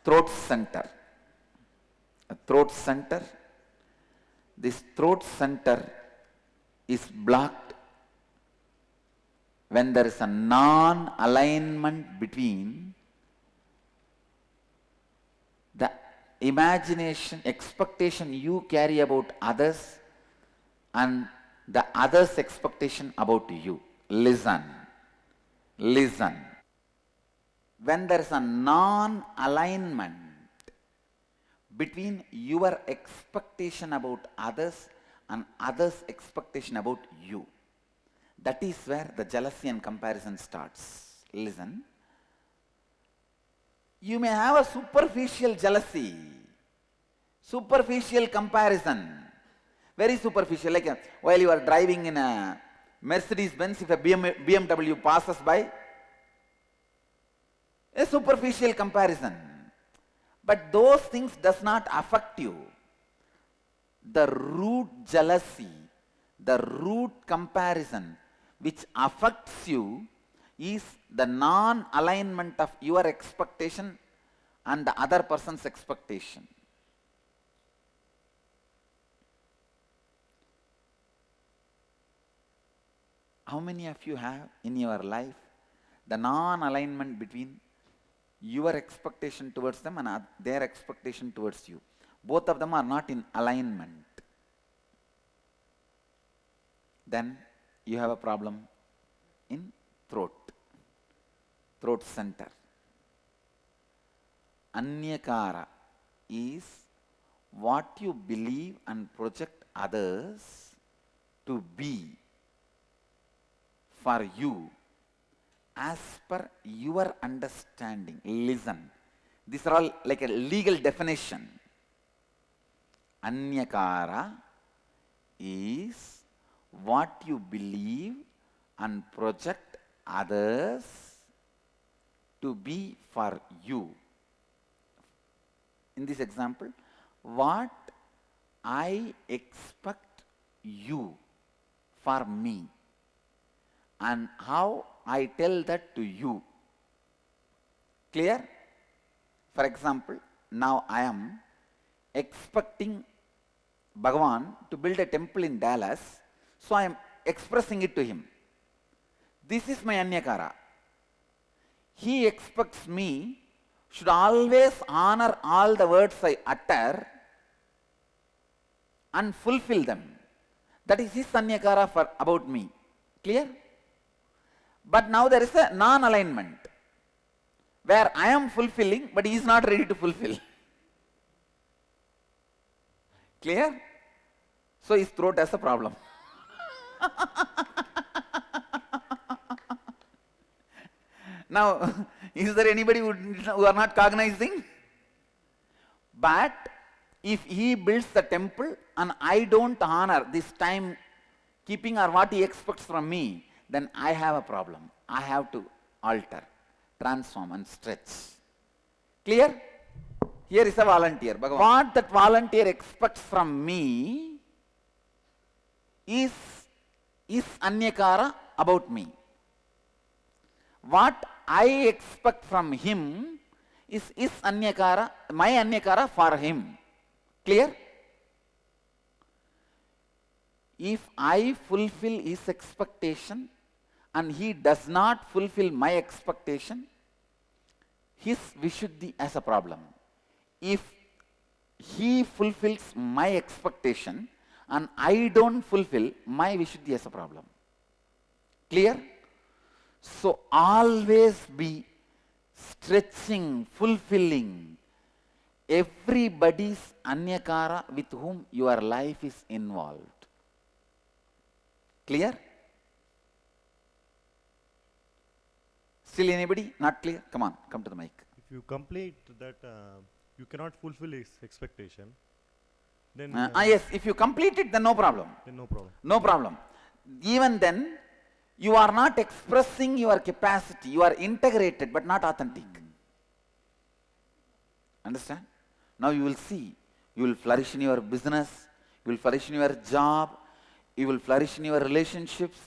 throat center. A throat center. This throat center is blocked when there is a non-alignment between the imagination, expectation you carry about others and the others' expectation about you. Listen. Listen. When there is a non-alignment between your expectation about others and others' expectation about you, that is where the jealousy and comparison starts. Listen. You may have a superficial jealousy, superficial comparison, very superficial, like while you are driving in a Mercedes Benz, if a BMW passes by, a superficial comparison. But those things does not affect you. The root jealousy, the root comparison which affects you is the non-alignment of your expectation and the other person's expectation. How many of you have in your life the non-alignment between your expectation towards them and their expectation towards you? Both of them are not in alignment. Then you have a problem in throat center. Anyakara is what you believe and project others to be for you as per your understanding. Listen. These are all like a legal definition. Anyakara is what you believe and project others to be for you. In this example, what I expect you for me and how I tell that to you. Clear? For example, now I am expecting Bhagavan to build a temple in Dallas, so I am expressing it to him. This is my Anyakara. He expects me should always honor all the words I utter and fulfill them. That is his Anyakara for about me. Clear? But now there is a non-alignment where I am fulfilling but he is not ready to fulfill. Clear? So his throat has a problem. Now, is there anybody who are not cognizing? But if he builds the temple and I don't honor this time keeping or what he expects from me, then I have a problem. I have to alter, transform and stretch. Clear? Here is a volunteer. What that volunteer expects from me is Anyakara about me. What I expect from him is Anyakara, my Anyakara for him. Clear? If I fulfill his expectation and he does not fulfill my expectation, his Vishuddhi has a problem. If he fulfills my expectation and I don't fulfill, my Vishuddhi has a problem. Clear? So always be stretching, fulfilling everybody's Anyakara with whom your life is involved. Clear? Still anybody? Not clear? Come on, come to the mic. If you complete that, you cannot fulfill his expectation, then... yes, if you complete it, then no problem. Then no problem. No problem. Even then, you are not expressing your capacity. You are integrated, but not authentic. Understand? Now you will see. You will flourish in your business. You will flourish in your job. You will flourish in your relationships.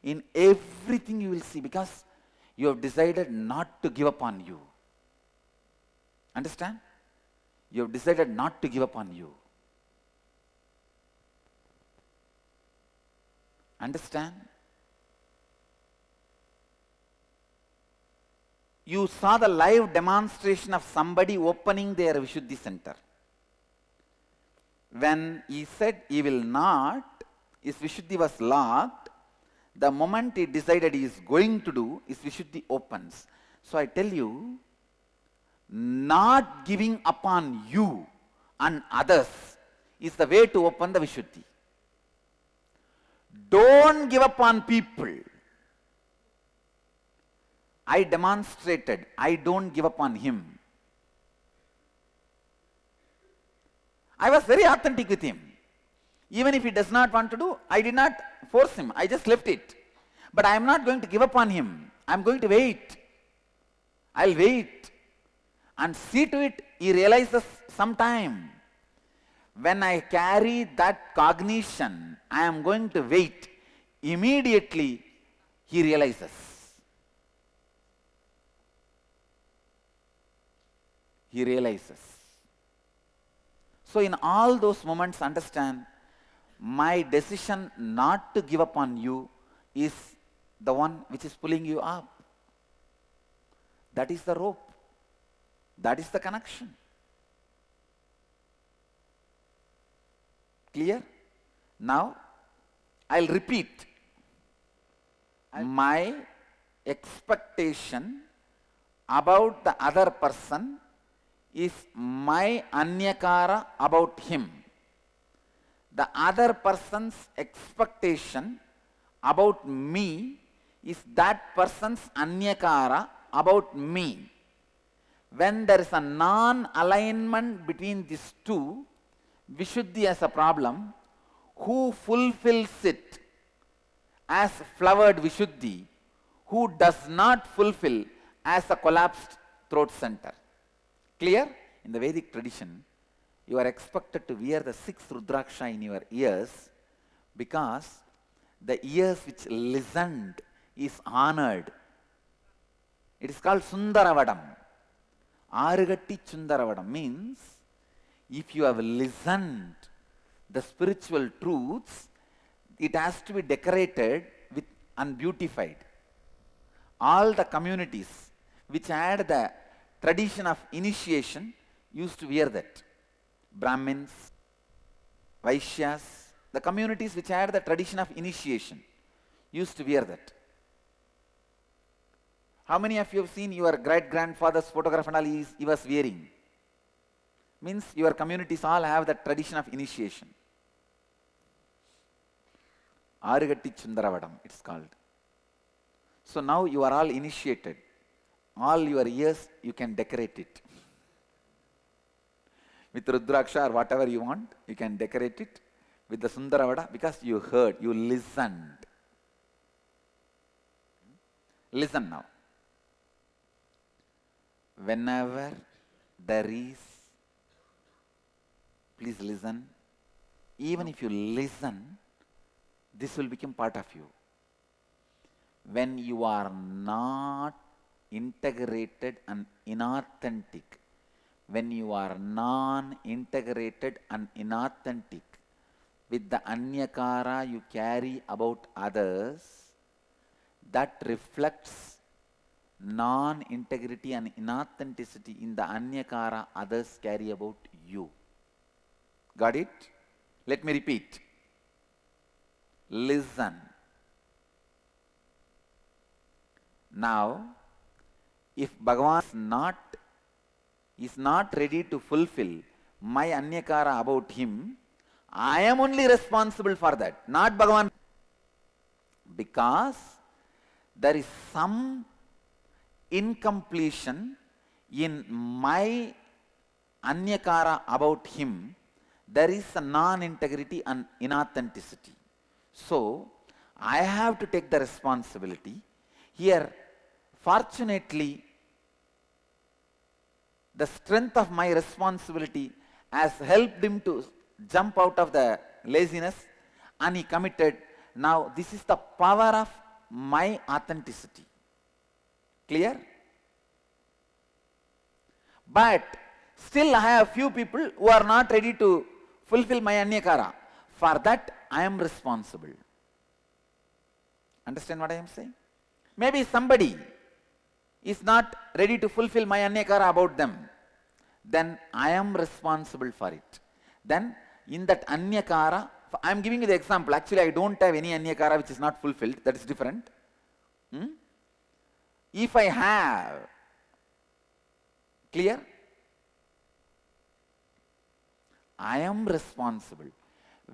In everything you will see, because you have decided not to give up on you. Understand? You have decided not to give up on you. Understand? You saw the live demonstration of somebody opening their Vishuddhi center. When he said he will not, his Vishuddhi was locked. The moment he decided he is going to do, his Vishuddhi opens. So I tell you, not giving upon you and others is the way to open the Vishuddhi. Don't give up on people. I demonstrated, I don't give up on him. I was very authentic with him. Even if he does not want to do, I did not force him. I just left it. But I am not going to give up on him. I am going to wait. I'll wait. And see to it, he realizes sometime. When I carry that cognition, I am going to wait. Immediately, he realizes. He realizes. So in all those moments, understand, my decision not to give up on you is the one which is pulling you up. That is the rope. That is the connection. Clear? Now, I'll repeat. My expectation about the other person is my anyakara about him. The other person's expectation about me is that person's anyakara about me. When there is a non-alignment between these two, Vishuddhi has a problem. Who fulfills it as flowered Vishuddhi? Who does not fulfill as a collapsed throat center? Clear? In the Vedic tradition, you are expected to wear the 6th Rudraksha in your ears because the ears which listened is honored. It is called Sundaravadam. Arugatti Sundaravadam means if you have listened the spiritual truths, it has to be decorated with and beautified. All the communities which had the tradition of initiation used to wear that. Brahmins, Vaishyas, the communities which had the tradition of initiation used to wear that. How many of you have seen your great-grandfather's photograph and all he was wearing? Means your communities all have the tradition of initiation. Arugatti Sundaravadam, it's called. So now you are all initiated. All your ears, you can decorate it. With Rudraksha or whatever you want, you can decorate it with the Sundaravada because you heard, you listened. Listen now. Whenever there is, please listen. Even if you listen, this will become part of you. When you are not integrated and inauthentic, when you are non-integrated and inauthentic with the anyakara you carry about others, that reflects non-integrity and inauthenticity in the anyakara others carry about you. Got it? Let me repeat. Listen. Now, if Bhagavan is not ready to fulfill my anyakara about him, I am only responsible for that, not Bhagavan. Because there is some incompletion in my anyakara about him, there is a non-integrity and inauthenticity. So, I have to take the responsibility. Here, fortunately, the strength of my responsibility has helped him to jump out of the laziness and he committed. Now, this is the power of my authenticity. Clear? But Still I have few people who are not ready to fulfill my anyakara. For that I am responsible. Understand what I am saying? Maybe somebody is not ready to fulfill my anyakara about them. Then I am responsible for it. Then in that anyakara, I am giving you the example. Actually I don't have any anyakara which is not fulfilled. That is different. If I have, clear? I am responsible.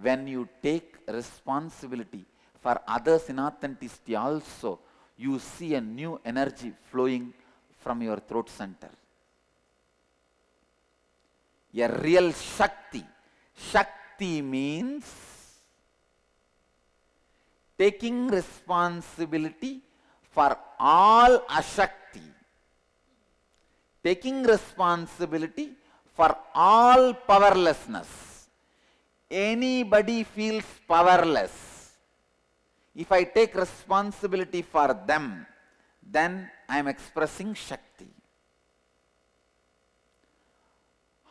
When you take responsibility for others in authenticity also, you see a new energy flowing from your throat center. A real Shakti. Shakti means taking responsibility for all Ashakti. Taking responsibility for all powerlessness. Anybody feels powerless. If I take responsibility for them, then I am expressing Shakti.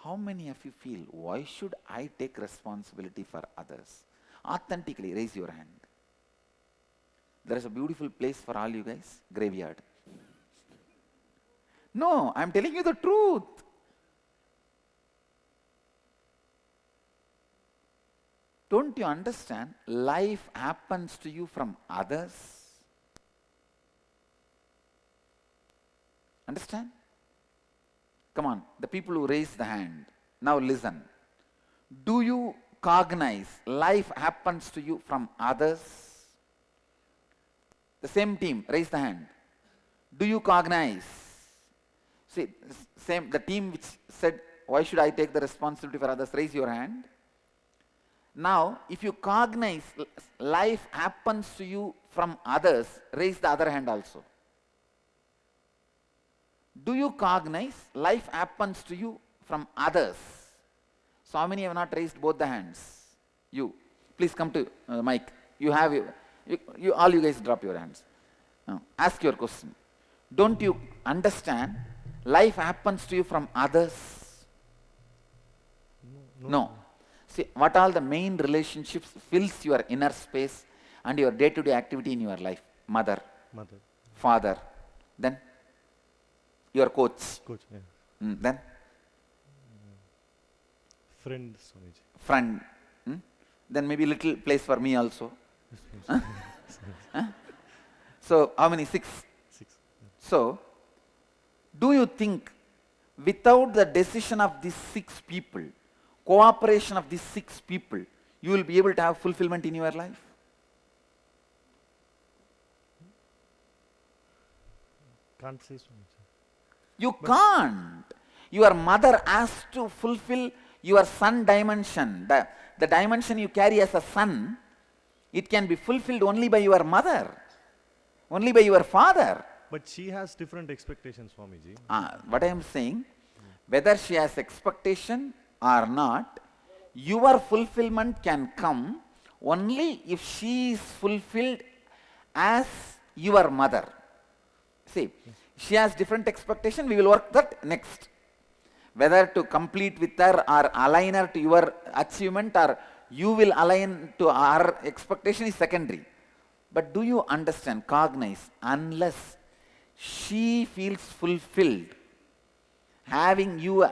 How many of you feel, why should I take responsibility for others? Authentically, raise your hand. There is a beautiful place for all you guys, graveyard. No, I am telling you the truth. Don't you understand? Life happens to you from others. Understand? Come on, the people who raise the hand, now listen. Do you cognize life happens to you from others? The same team, raise the hand. Do you cognize? See, the team which said, why should I take the responsibility for others? Raise your hand. Now, if you cognize life happens to you from others, raise the other hand also. Do you cognize life happens to you from others? So how many have not raised both the hands? You. Please come to the mic. You have all you guys drop your hands. Now, ask your question. Don't you understand life happens to you from others? No. See, what all the main relationships fills your inner space and your day-to-day activity in your life? Mother. Father. Then your coach. Yeah. Then friend. Then maybe little place for me also. So how many? Six. So do you think without the decision of these 6 people, cooperation of these 6 people, you will be able to have fulfillment in your life? Can't say so much. You can't. Your mother has to fulfill your son dimension. The dimension you carry as a son, it can be fulfilled only by your mother, only by your father. But she has different expectations, Swamiji. What I am saying, whether she has expectation or not, your fulfillment can come only if she is fulfilled as your mother. See, she has different expectation, we will work that next. Whether to complete with her or align her to your achievement or you will align to her expectation is secondary. But do you understand, cognize, unless she feels fulfilled, having you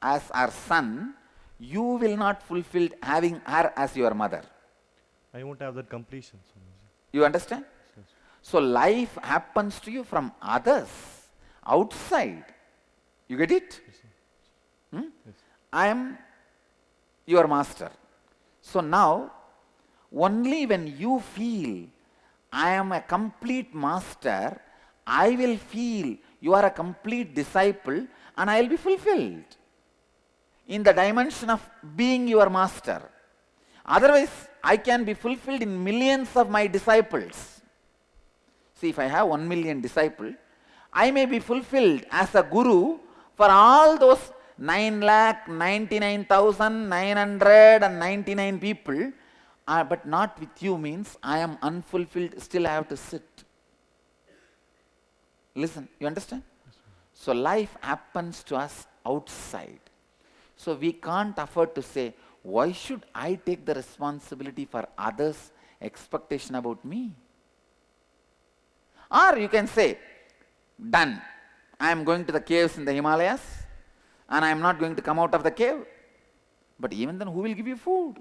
as her son, you will not fulfill having her as your mother. I won't have that completion. Swamiji. You understand? Yes. So life happens to you from others, outside. You get it? Yes, Yes. Yes. I am your master. So now, only when you feel I am a complete master, I will feel you are a complete disciple and I will be fulfilled in the dimension of being your master. Otherwise, I can be fulfilled in millions of my disciples. See, if I have 1 million disciples, I may be fulfilled as a guru for all those 9,99,999 people, but not with you means I am unfulfilled, still I have to sit. Listen, you understand? So life happens to us outside. So we can't afford to say, why should I take the responsibility for others' expectation about me? Or you can say, done. I am going to the caves in the Himalayas and I am not going to come out of the cave. But even then, who will give you food?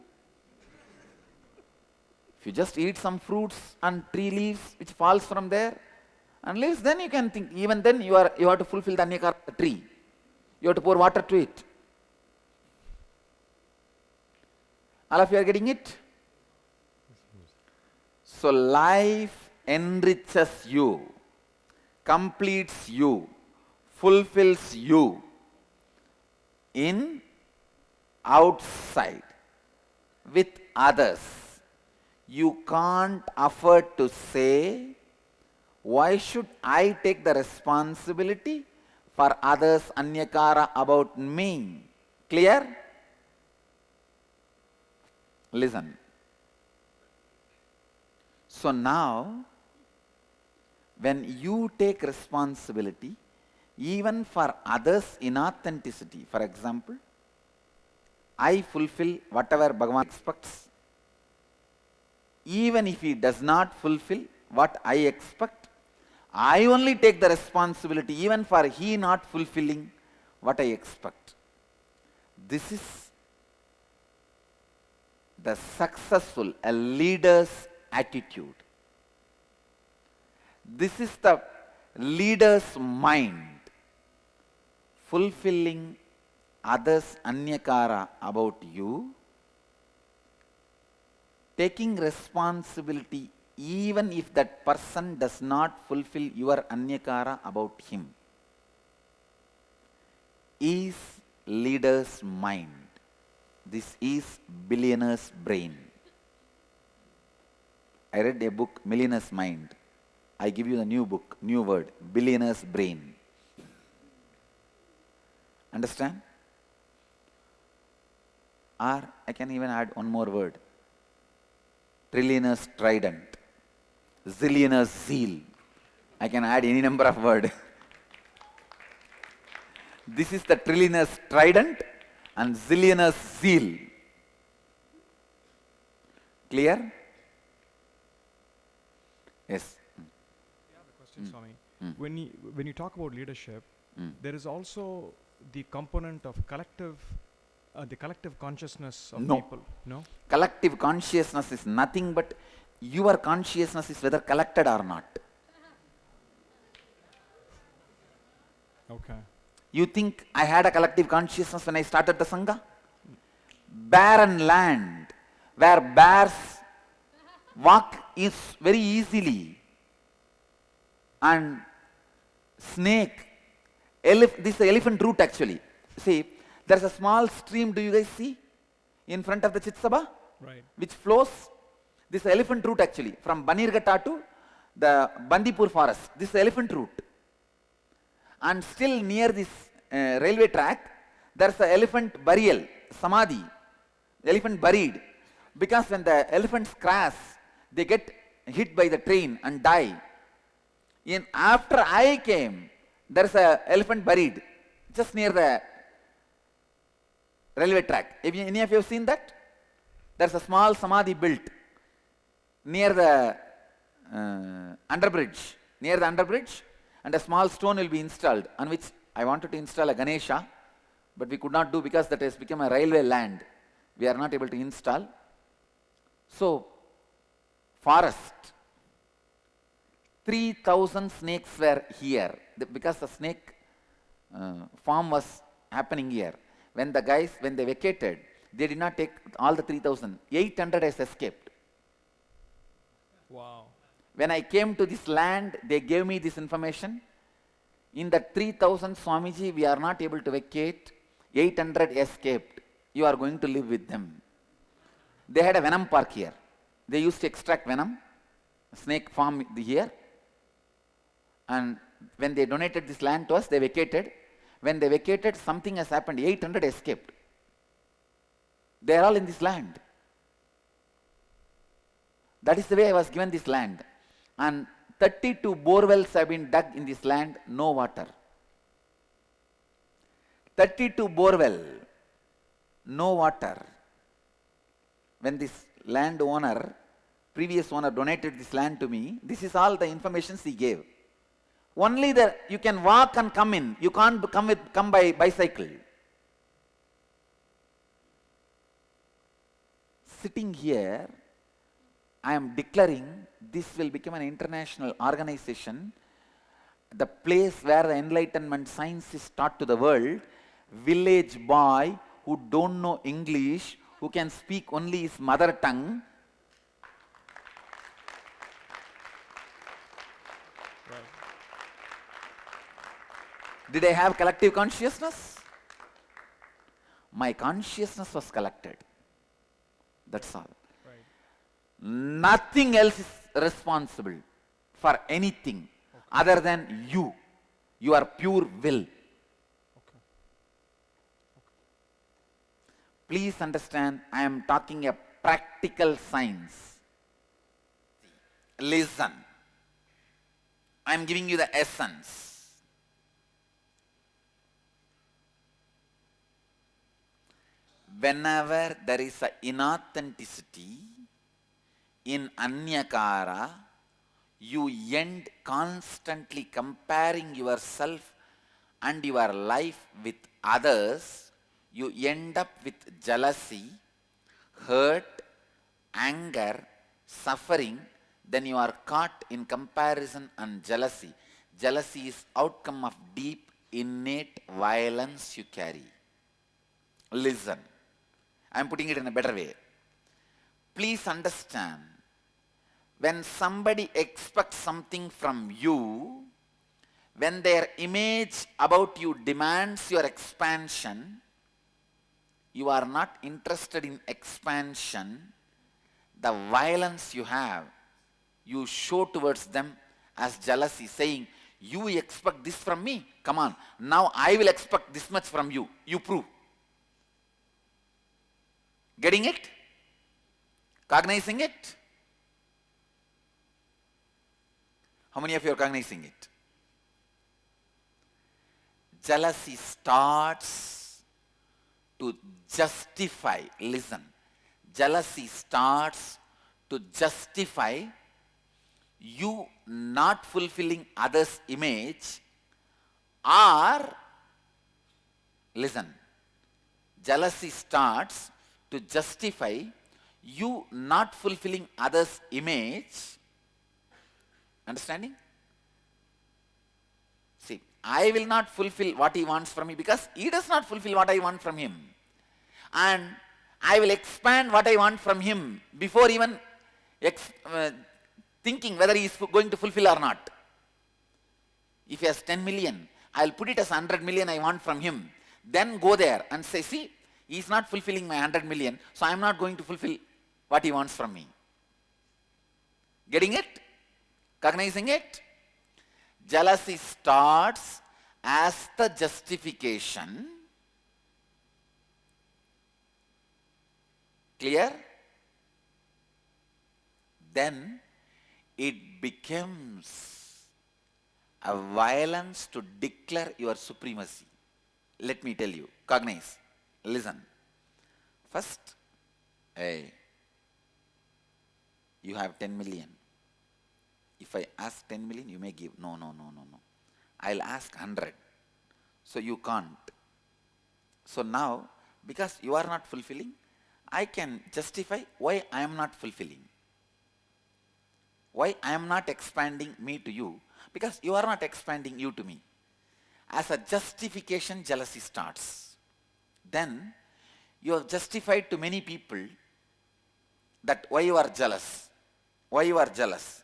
If you just eat some fruits and tree leaves which falls from there and leaves, then you can think, even then you have to fulfill the anyakara of the tree. You have to pour water to it. All of you are getting it? So life enriches you, completes you, fulfills you in outside with others. You can't afford to say, why should I take the responsibility for others' anyakara about me? Clear? Listen. So now, when you take responsibility, even for others' inauthenticity, for example, I fulfill whatever Bhagavan expects. Even if he does not fulfill what I expect, I only take the responsibility even for he not fulfilling what I expect. This is the successful, a leader's attitude. This is the leader's mind, fulfilling others' anyakara about you, taking responsibility even if that person does not fulfill your anyakara about him, is leader's mind. This is billionaire's brain. I read a book, Millionaire's Mind. I give you the new book, new word, billionaire's brain. Understand? Or I can even add one more word. Trillionaire's trident. Zillionaire's zeal. I can add any number of words. This is the trillionaire's trident and zillionaire's zeal. Clear? Yes. Yeah, the question, Swami. When you talk about leadership, there is also the component of the collective consciousness of people. No. Collective consciousness is nothing but your consciousness is whether collected or not. Okay. You think I had a collective consciousness when I started the Sangha? Barren land where bears walk is very easily and snake, this is the elephant route actually. See, there is a small stream, do you guys see, in front of the Chitsabha? Right. Which flows, this is elephant route actually, from Banirghata to the Bandipur forest. This is the elephant route. And still near this railway track, there is an elephant burial, samadhi, elephant buried. Because when the elephants crash, they get hit by the train and die. After I came, there is an elephant buried just near the railway track. Any of you have seen that? There is a small samadhi built near the underbridge. Near the underbridge, and a small stone will be installed on which I wanted to install a Ganesha, but we could not do because that has become a railway land. We are not able to install. So, forest, 3,000 snakes were here because the snake farm was happening here. When they vacated, they did not take all the 3,000. 800 has escaped. Wow. When I came to this land, they gave me this information. In the 3,000, Swamiji, we are not able to vacate. 800 escaped. You are going to live with them. They had a venom park here. They used to extract venom, snake farm here. And when they donated this land to us, they vacated. When they vacated, something has happened. 800 escaped. They are all in this land. That is the way I was given this land. And 32 bore wells have been dug in this land, no water. 32 bore well. no water. When this landowner, previous owner donated this land to me, this is all the information he gave. Only the you can walk and come in. You can't come by bicycle. Sitting here, I am declaring this will become an international organization, the place where the enlightenment science is taught to the world. Village boy who don't know English, who can speak only his mother tongue. Right. Did I have collective consciousness? My consciousness was collected. That's all. Right. Nothing else is responsible for anything other than you. Your pure will. Okay. Please understand, I am talking a practical science. Listen. I am giving you the essence. Whenever there is an inauthenticity in anyakara, you end constantly comparing yourself and your life with others. You end up with jealousy, hurt, anger, suffering. Then you are caught in comparison and jealousy. Jealousy is outcome of deep innate violence you carry. Listen. I am putting it in a better way. Please understand, when somebody expects something from you, when their image about you demands your expansion, you are not interested in expansion. The violence you have, you show towards them as jealousy, saying, you expect this from me? Come on, now I will expect this much from you. You prove. Getting it? Cognizing it? How many of you are cognizing it? Jealousy starts to justify, listen, jealousy starts to justify you not fulfilling others' image, or, listen, jealousy starts to justify you not fulfilling others' image. Understanding? See, I will not fulfill what he wants from me because he does not fulfill what I want from him. And I will expand what I want from him before even thinking whether he is going to fulfill or not. If he has 10 million, I will put it as 100 million I want from him. Then go there and say, see, he is not fulfilling my 100 million, so I am not going to fulfill what he wants from me. Getting it? Cognizing it? Jealousy starts as the justification. Clear? Then it becomes a violence to declare your supremacy. Let me tell you, cognize, listen. First, hey, you have 10 million. If I ask 10 million, you may give. No. I'll ask 100. So you can't. So now, because you are not fulfilling, I can justify why I am not fulfilling. Why I am not expanding me to you, because you are not expanding you to me. As a justification, jealousy starts. Then you have justified to many people that why you are jealous, why you are jealous,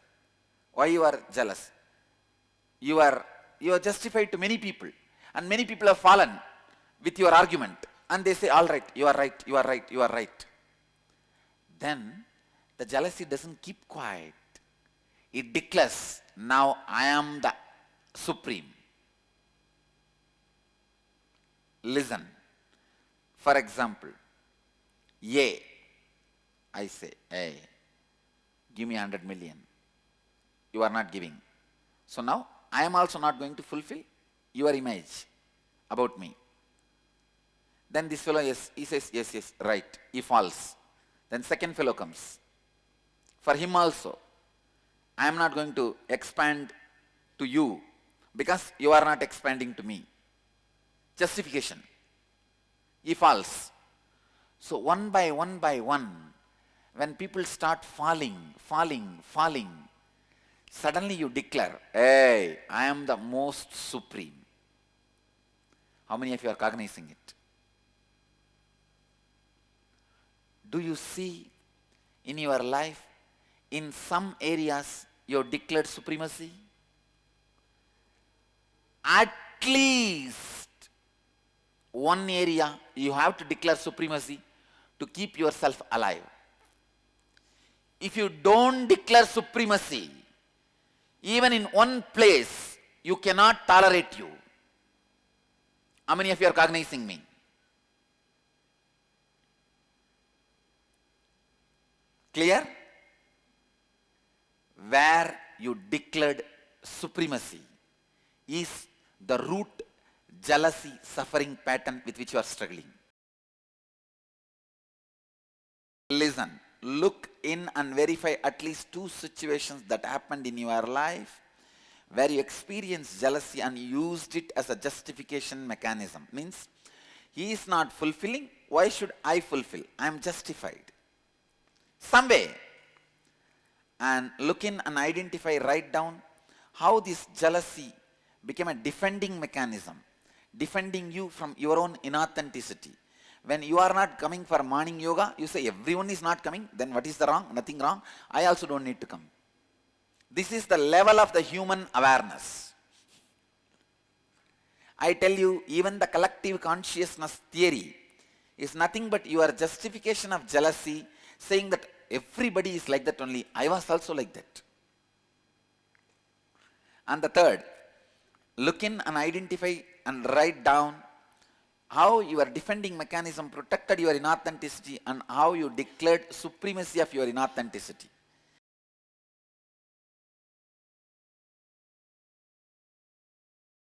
why you are jealous. You are justified to many people, and many people have fallen with your argument, and they say, all right, you are right, you are right, you are right. Then the jealousy doesn't keep quiet. It declares, now I am the supreme. Listen. For example, A, I say, hey, give me 100 million. You are not giving. So now, I am also not going to fulfill your image about me. Then this fellow, yes, he says, yes, yes, right. He falls. Then second fellow comes. For him also, I am not going to expand to you because you are not expanding to me. Justification. He falls. So one by one, when people start falling, suddenly you declare, hey, I am the most supreme. How many of you are cognizing it? Do you see in your life, in some areas, you have declared supremacy? At least one area you have to declare supremacy to keep yourself alive. If you don't declare supremacy, even in one place, you cannot tolerate you. How many of you are cognizing me? Clear? Where you declared supremacy is the root jealousy suffering pattern with which you are struggling. Listen, look in and verify at least 2 situations that happened in your life where you experienced jealousy and used it as a justification mechanism. Means, he is not fulfilling, why should I fulfill? I am justified. Some way. And look in and identify, write down how this jealousy became a defending mechanism, defending you from your own inauthenticity. When you are not coming for morning yoga, you say everyone is not coming, then what is the wrong? Nothing wrong. I also don't need to come. This is the level of the human awareness. I tell you, even the collective consciousness theory is nothing but your justification of jealousy, saying that everybody is like that only. I was also like that. And the third, look in and identify and write down how your defending mechanism protected your inauthenticity and how you declared supremacy of your inauthenticity.